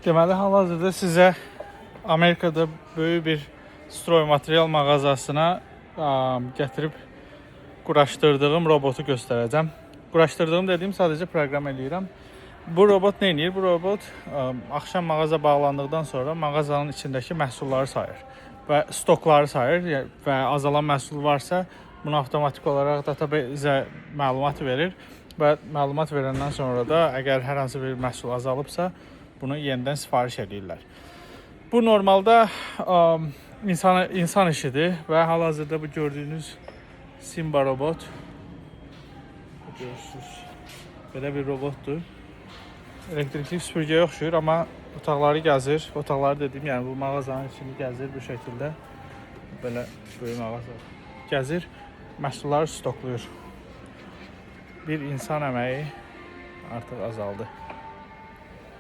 Deməli, hal-hazırda sizə Amerikada böyük bir stroy material mağazasına gətirib quraşdırdığım robotu göstərəcəm. Quraşdırdığım dediyim sadəcə proqram eləyirəm. Bu robot nə edir? Bu robot axşam mağaza bağlandıqdan sonra mağazanın içindəki məhsulları sayır və stokları sayır və azalan məhsul varsa bunu avtomatik olaraq databazə məlumat verir və məlumat verəndən sonra da əgər hər hansı bir məhsul azalıbsa bunu yenidən sifariş edirlər. Bu normalda insan işidir və hal-hazırda bu gördüyünüz Simba robot görürsünüz. Belə bir robotdur. Elektrikli süpürgəyə oxşuyur, amma otaqları gəzir. Otaqları dediyim, yəni bu mağazanın içini gəzir bu şəkildə. Belə böyük mağaza gəzir, məhsulları stokluyur. Bir insan əməyi artıq azaldı.